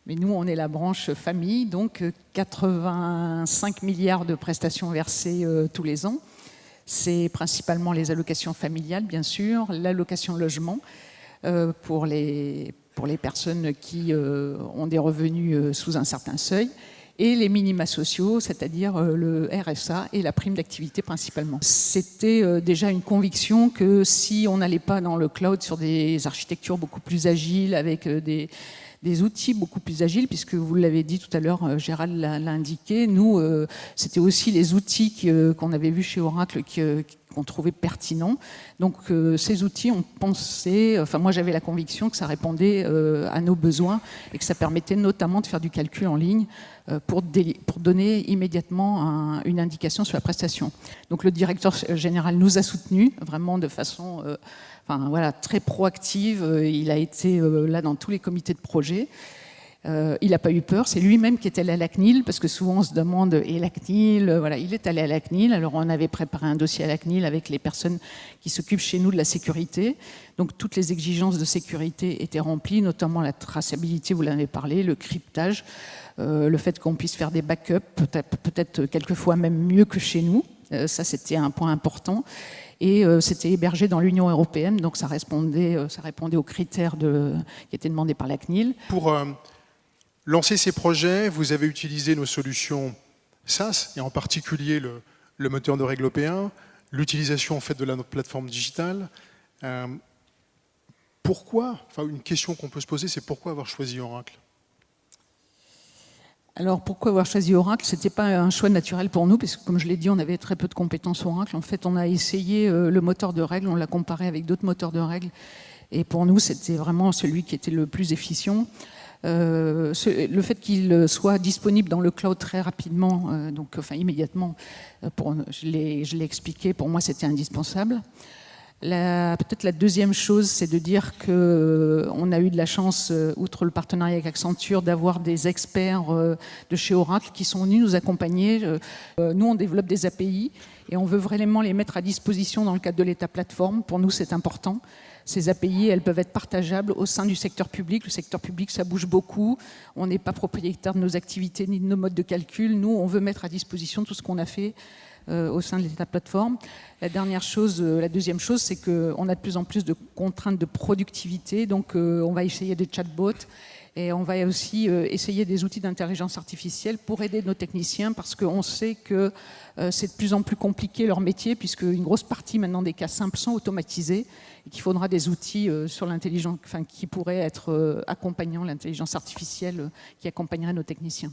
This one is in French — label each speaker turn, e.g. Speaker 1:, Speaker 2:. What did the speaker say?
Speaker 1: Mais nous, on est la branche famille, donc 85 milliards de prestations versées tous les ans. C'est principalement les allocations familiales, bien sûr, l'allocation logement pour les personnes qui ont des revenus sous un certain seuil, et les minima sociaux, c'est-à-dire le RSA et la prime d'activité principalement. C'était déjà une conviction que si on n'allait pas dans le cloud sur des architectures beaucoup plus agiles, avec des outils beaucoup plus agiles, puisque vous l'avez dit tout à l'heure, Gérald l'a indiqué, nous, c'était aussi les outils qu'on avait vus chez Oracle qu'on trouvait pertinents. Donc ces outils, on pensait, enfin moi j'avais la conviction que ça répondait à nos besoins et que ça permettait notamment de faire du calcul en ligne pour donner immédiatement une indication sur la prestation. Donc le directeur général nous a soutenus vraiment de façon très proactive. Il a été là dans tous les comités de projet. Il n'a pas eu peur, c'est lui-même qui est allé à la CNIL, parce que souvent on se demande, et la CNIL, voilà, il est allé à la CNIL, alors on avait préparé un dossier à la CNIL avec les personnes qui s'occupent chez nous de la sécurité, donc toutes les exigences de sécurité étaient remplies, notamment la traçabilité, vous l'avez parlé, le cryptage, le fait qu'on puisse faire des backups, peut-être quelquefois même mieux que chez nous, ça c'était un point important, et c'était hébergé dans l'Union européenne, donc ça répondait aux critères qui étaient demandés par la CNIL.
Speaker 2: Pour lancer ces projets, vous avez utilisé nos solutions SaaS, et en particulier le moteur de règles européen, l'utilisation en fait de notre plateforme digitale. Pourquoi, une question qu'on peut se poser, c'est pourquoi avoir choisi Oracle ?
Speaker 1: Alors pourquoi avoir choisi Oracle ? Ce n'était pas un choix naturel pour nous, parce que comme je l'ai dit, on avait très peu de compétences Oracle. En fait, on a essayé le moteur de règles, on l'a comparé avec d'autres moteurs de règles, et pour nous, c'était vraiment celui qui était le plus efficient. Le fait qu'il soit disponible dans le cloud très rapidement, immédiatement, je l'ai expliqué, pour moi c'était indispensable. Peut-être la deuxième chose, c'est de dire qu'on a eu de la chance, outre le partenariat avec Accenture, d'avoir des experts de chez Oracle qui sont venus nous accompagner. Nous, on développe des API et on veut vraiment les mettre à disposition dans le cadre de l'État plateforme. Pour nous, c'est important. Ces API, elles peuvent être partageables au sein du secteur public. Le secteur public, ça bouge beaucoup. On n'est pas propriétaire de nos activités ni de nos modes de calcul. Nous, on veut mettre à disposition tout ce qu'on a fait au sein de l'État plateforme. La deuxième chose, c'est qu'on a de plus en plus de contraintes de productivité. Donc, on va essayer des chatbots et on va aussi essayer des outils d'intelligence artificielle pour aider nos techniciens, parce qu'on sait que c'est de plus en plus compliqué leur métier, puisque une grosse partie maintenant des cas simples sont automatisés et qu'il faudra des outils sur l'intelligence, qui pourraient être accompagnant l'intelligence artificielle qui accompagnerait nos techniciens.